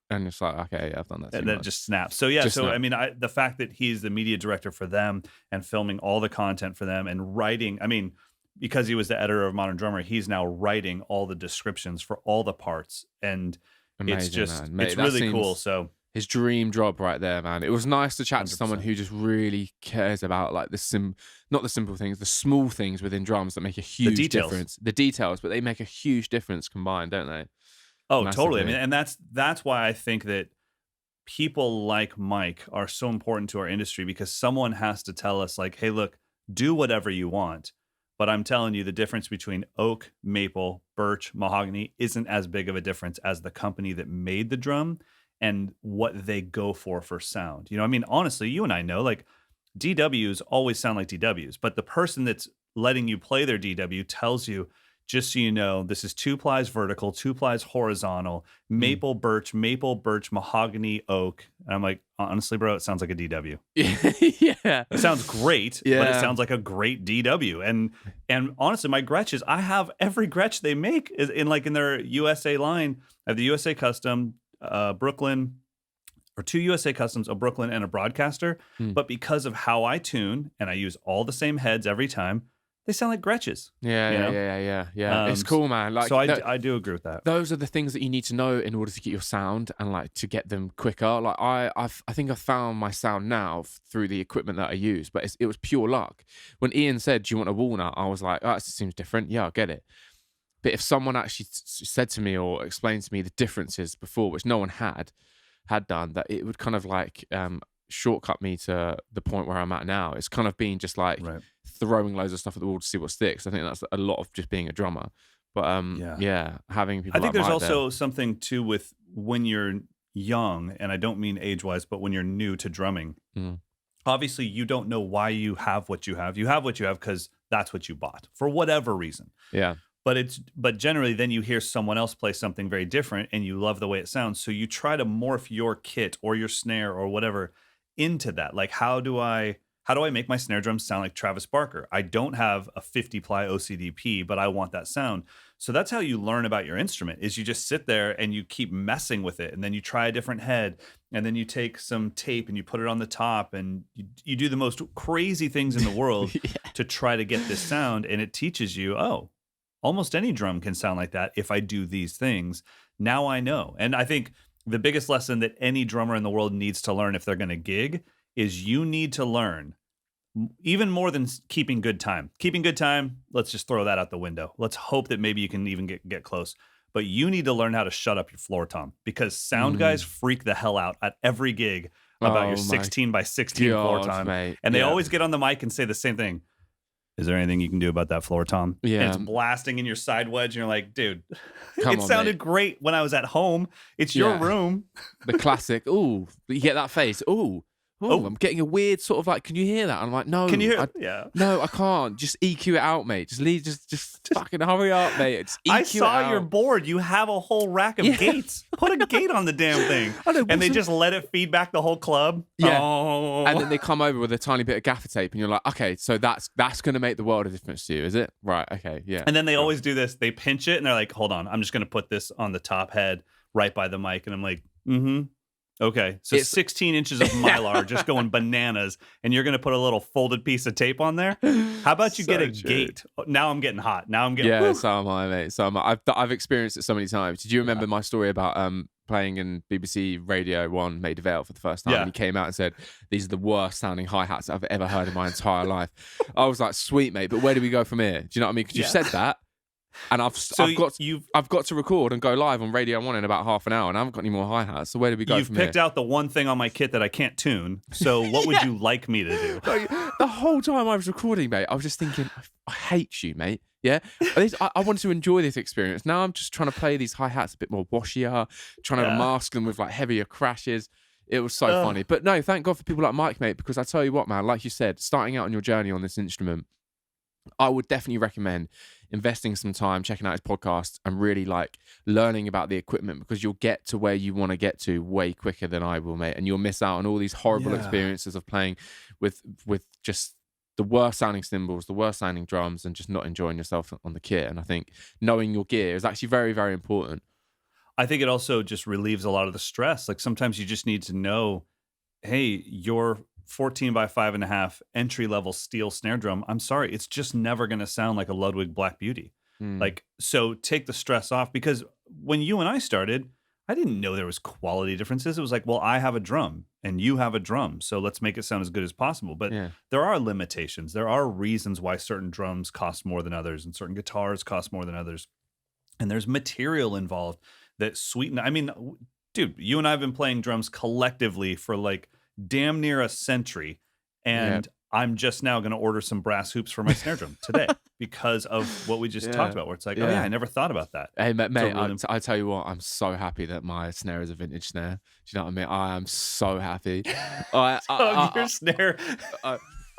and it's like, okay, I've done that. And then it just snaps. So I mean, the fact that he's the media director for them and filming all the content for them and writing, I mean, because he was the editor of Modern Drummer, he's now writing all the descriptions for all the parts. And amazing, it's just, man. Mate, it's really cool. So his dream job right there, man. It was nice to chat 100%. to someone who just really cares about like not the simple things, the small things within drums that make a huge difference. The details, but they make a huge difference combined, don't they? Oh, Massively. totally. I mean, and that's why I think that people like Mike are so important to our industry, because someone has to tell us like, hey, look, do whatever you want. But I'm telling you, the difference between oak, maple, birch, mahogany isn't as big of a difference as the company that made the drum and what they go for sound. You know, I mean, honestly, you and I know, like, DWs always sound like DWs, but the person that's letting you play their DW tells you, just so you know, this is 2 plies vertical, 2 plies horizontal, maple, birch, mahogany, oak. And I'm like, honestly, bro, it sounds like a DW. Yeah. It sounds great, but it sounds like a great DW. And honestly, my Gretches, I have every Gretsch they make is in their USA line. I have the USA Custom, Brooklyn, or 2 USA Customs, a Brooklyn and a Broadcaster. But because of how I tune and I use all the same heads every time, they sound like Gretches. Yeah. It's cool, man. Like, so I do agree with that. Those are the things that you need to know in order to get your sound and like to get them quicker. Like I think I found my sound now through the equipment that I use, but it was pure luck. When Ian said, "Do you want a walnut?" I was like, "Oh, it seems different. Yeah, I'll get it." But if someone actually said to me or explained to me the differences before, which no one had done, that it would kind of like shortcut me to the point where I'm at now. It's kind of been just like throwing loads of stuff at the wall to see what sticks. I think that's a lot of just being a drummer. But having people. I think like there's Mike also something too with when you're young, and I don't mean age-wise, but when you're new to drumming. Obviously, you don't know why you have what you have. You have what you have because that's what you bought for whatever reason. Yeah. But generally, then you hear someone else play something very different, and you love the way it sounds. So you try to morph your kit or your snare or whatever into that. Like, how do I make my snare drums sound like Travis Barker? I don't have a 50-ply OCDP, but I want that sound. So that's how you learn about your instrument, is you just sit there and you keep messing with it. And then you try a different head, and then you take some tape and you put it on the top, and you do the most crazy things in the world to try to get this sound. And it teaches you, oh, almost any drum can sound like that if I do these things. Now I know. And I think the biggest lesson that any drummer in the world needs to learn if they're going to gig is you need to learn even more than keeping good time. Keeping good time, let's just throw that out the window. Let's hope that maybe you can even get close. But you need to learn how to shut up your floor tom, because sound guys freak the hell out at every gig about your 16 by 16 floor tom. Mate. And they always get on the mic and say the same thing. Is there anything you can do about that floor tom? Yeah. And it's blasting in your side wedge, and you're like, dude, Come it on, sounded mate. great when I was at home. It's your room. The classic, ooh, you get that face, ooh. Oh, I'm getting a weird sort of like, can you hear that? I'm like, no. Can you hear it? Yeah. No, I can't. Just EQ it out, mate. Just fucking hurry up, mate. Just EQ I saw it out. your board. You have a whole rack of gates. Put a gate on the damn thing. I know, and they just let it feed back the whole club. Yeah. Oh. And then they come over with a tiny bit of gaffer tape, and you're like, okay, so that's going to make the world of difference to you, is it? Right, okay, yeah. And then they always do this. They pinch it, and they're like, hold on, I'm just going to put this on the top head right by the mic. And I'm like, okay, so it's 16 inches of Mylar just going bananas, and you're going to put a little folded piece of tape on there? How about you get a gate? Now I'm getting hot. Now I'm getting... Yeah, so am I, mate. So am I. I've experienced it so many times. Did you remember my story about playing in BBC Radio 1 Maid of Ale for the first time? And he came out and said, these are the worst sounding hi-hats I've ever heard in my entire life. I was like, sweet, mate, but where do we go from here? Do you know what I mean? Because you said that. And I've got to record and go live on Radio 1 in about half an hour, and I haven't got any more hi-hats. So where do we go from here? You've picked out the one thing on my kit that I can't tune. So what would you like me to do? The whole time I was recording, mate, I was just thinking, I hate you, mate. Yeah, I wanted to enjoy this experience. Now I'm just trying to play these hi-hats a bit more washier, trying to mask them with like heavier crashes. It was so funny. But no, thank God for people like Mike, mate, because I tell you what, man, like you said, starting out on your journey on this instrument, I would definitely recommend investing some time checking out his podcast and really like learning about the equipment, because you'll get to where you want to get to way quicker than I will, mate. And you'll miss out on all these horrible experiences of playing with just the worst sounding cymbals, the worst sounding drums, and just not enjoying yourself on the kit. And I think knowing your gear is actually very, very important. I think it also just relieves a lot of the stress. Like sometimes you just need to know, hey, your 14 by 5.5 entry-level steel snare drum, I'm sorry, it's just never going to sound like a Ludwig Black Beauty. Like, so take the stress off, because when you and I started, I didn't know there was quality differences. It was like, well, I have a drum and you have a drum, so let's make it sound as good as possible. But there are limitations. There are reasons why certain drums cost more than others and certain guitars cost more than others. And there's material involved that sweeten. I mean, dude, you and I have been playing drums collectively for like damn near a century, and I'm just now going to order some brass hoops for my snare drum today because of what we just talked about, where it's like, oh yeah, I never thought about that. Hey, mate, I tell you what, I'm so happy that my snare is a vintage snare. Do you know what I mean? I am so happy. Your snare...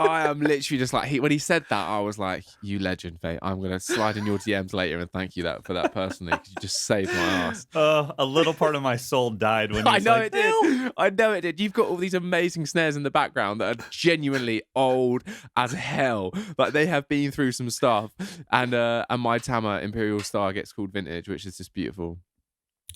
I am literally just like, when he said that, I was like, you legend, mate. I'm going to slide in your DMs later and thank you for that personally, because you just saved my ass. A little part of my soul died when I know it did. I know it did. You've got all these amazing snares in the background that are genuinely old as hell. Like they have been through some stuff. And my Tama Imperial Star gets called vintage, which is just beautiful.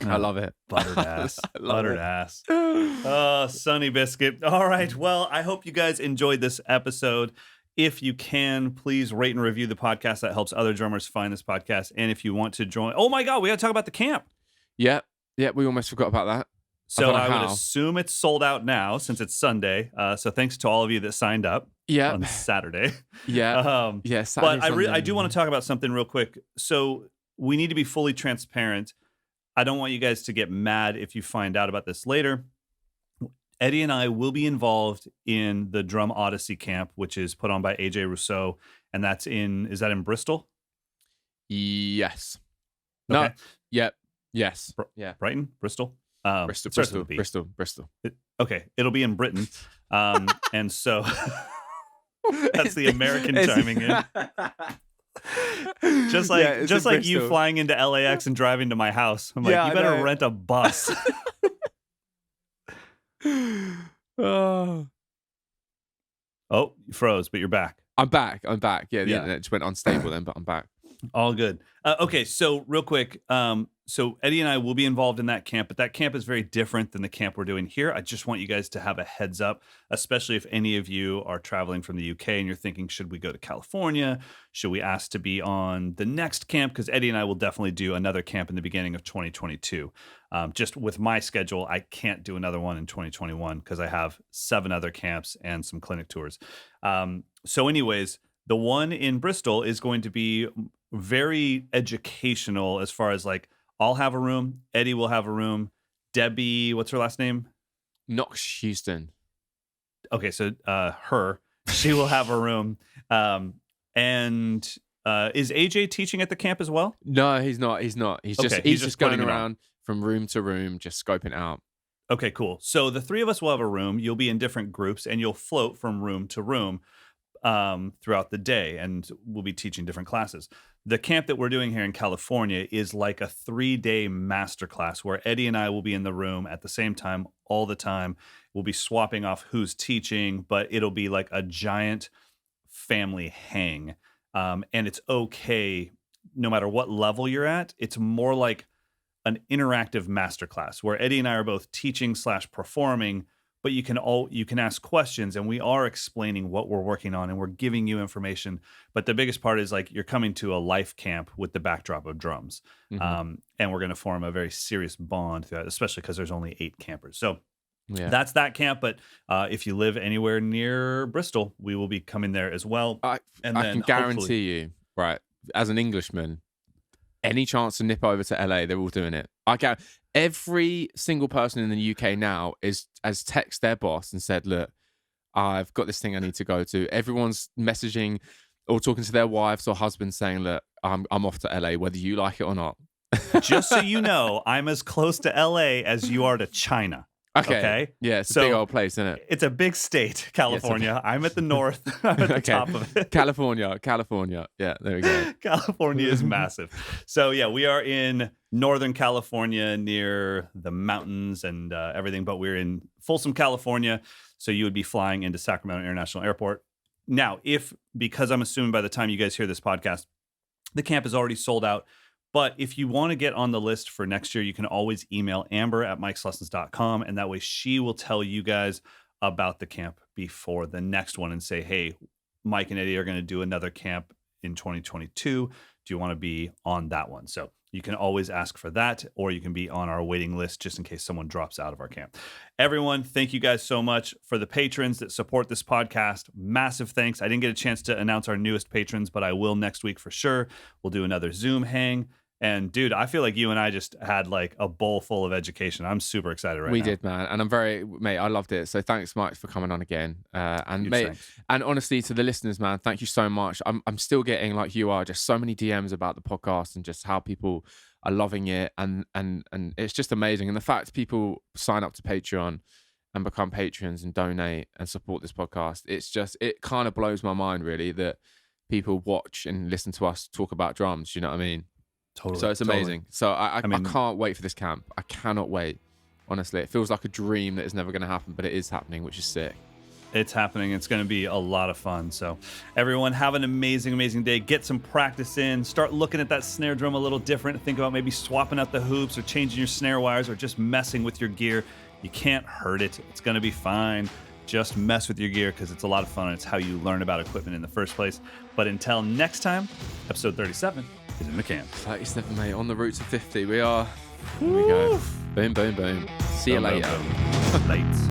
I love it. Buttered ass. Buttered ass. Oh, Sunny Biscuit. All right. Well, I hope you guys enjoyed this episode. If you can, please rate and review the podcast. That helps other drummers find this podcast. And if you want to join... Oh, my God. We got to talk about the camp. Yeah. We almost forgot about that. So I would assume it's sold out now since it's Sunday. So thanks to all of you that signed up on Saturday. Saturday, but I do want to talk about something real quick. So we need to be fully transparent. I don't want you guys to get mad if you find out about this later. Eddy and I will be involved in the Drum Odyssey camp, which is put on by AJ Rousseau. And is that in Bristol? Yes. Okay. No. Yep. Yes. Brighton? Bristol? Bristol. Okay. It'll be in Britain. And so that's the American chiming in. Just like you flying into LAX and driving to my house. I'm like, you better rent a bus. Oh, you froze, but you're back. I'm back. Yeah, the internet just went unstable then, but I'm back. All good. Okay, so real quick. so Eddie and I will be involved in that camp, but that camp is very different than the camp we're doing here. I just want you guys to have a heads up, especially if any of you are traveling from the UK and you're thinking, should we go to California? Should we ask to be on the next camp? Because Eddie and I will definitely do another camp in the beginning of 2022. Just with my schedule, I can't do another one in 2021 because I have 7 other camps and some clinic tours. So anyways, the one in Bristol is going to be very educational as far as like, I'll have a room, Eddie will have a room, Debbie, what's her last name? Knox Houston. Okay, so she will have a room. And is AJ teaching at the camp as well? No, he's not. He's Okay, he's just going putting it on. around from room to room, just scoping it out. Okay, cool. So the 3 of us will have a room. You'll be in different groups and you'll float from room to room throughout the day, and we'll be teaching different classes. The camp that we're doing here in California is like a 3-day masterclass where Eddie and I will be in the room at the same time all the time. We'll be swapping off who's teaching, but it'll be like a giant family hang. And it's okay no matter what level you're at. It's more like an interactive masterclass where Eddie and I are both teaching / performing, but you can ask questions, and we are explaining what we're working on and we're giving you information. But the biggest part is like you're coming to a life camp with the backdrop of drums. Mm-hmm. And we're going to form a very serious bond throughout, especially because there's only 8 campers. So Yeah. that's that camp. But if you live anywhere near Bristol, we will be coming there as well. I And can then guarantee you, right, as an Englishman, any chance to nip over to LA, they're all doing it. I guarantee every single person in the UK now has texted their boss and said, look, I've got this thing I need to go to. Everyone's messaging or talking to their wives or husbands saying, look, I'm off to LA, whether you like it or not. just so you know, I'm as close to LA as you are to China. Okay. Yeah, it's So- a big old place, isn't it? It's a big state, California. I'm at the north. I'm at the Okay. top of it. California. Yeah, there we go. California is massive. So yeah, we are in Northern California near the mountains and everything, but we're in Folsom, California. So you would be flying into Sacramento International Airport. Now, because I'm assuming by the time you guys hear this podcast, the camp is already sold out. But if you want to get on the list for next year, you can always email Amber at mikeslessons.com. And that way she will tell you guys about the camp before the next one and say, hey, Mike and Eddie are going to do another camp in 2022. Do you want to be on that one? So you can always ask for that, or you can be on our waiting list just in case someone drops out of our camp. Everyone, thank you guys so much. For the patrons that support this podcast, massive thanks. I didn't get a chance to announce our newest patrons, but I will next week for sure. We'll do another Zoom hang. And dude, I feel like you and I just had like a bowl full of education. I'm super excited right now. We did, man. And mate, I loved it. So thanks, Mike, for coming on again. And Huge mate, thanks. and honestly, to the listeners, man, thank you so much. I'm still getting, like you are, just so many DMs about the podcast and just how people are loving it. And it's just amazing. And the fact people sign up to Patreon and become patrons and donate and support this podcast, it kind of blows my mind, really, that people watch and listen to us talk about drums. You know what I mean? Totally. So it's amazing. So I mean- can't wait for this camp. I cannot wait. Honestly, it feels like a dream that is never going to happen, but it is happening, which is sick. It's happening. It's going to be a lot of fun. So everyone have an amazing, amazing day. Get some practice in. Start looking at that snare drum a little different. Think about maybe swapping out the hoops or changing your snare wires or just messing with your gear. You can't hurt it. It's going to be fine. Just mess with your gear because it's a lot of fun and it's how you learn about equipment in the first place. But until next time, episode 37 is in the can. 37, mate, on the route to 50. We are. Here we go. Boom, boom, boom. See you Boom, boom, later. boom. Late.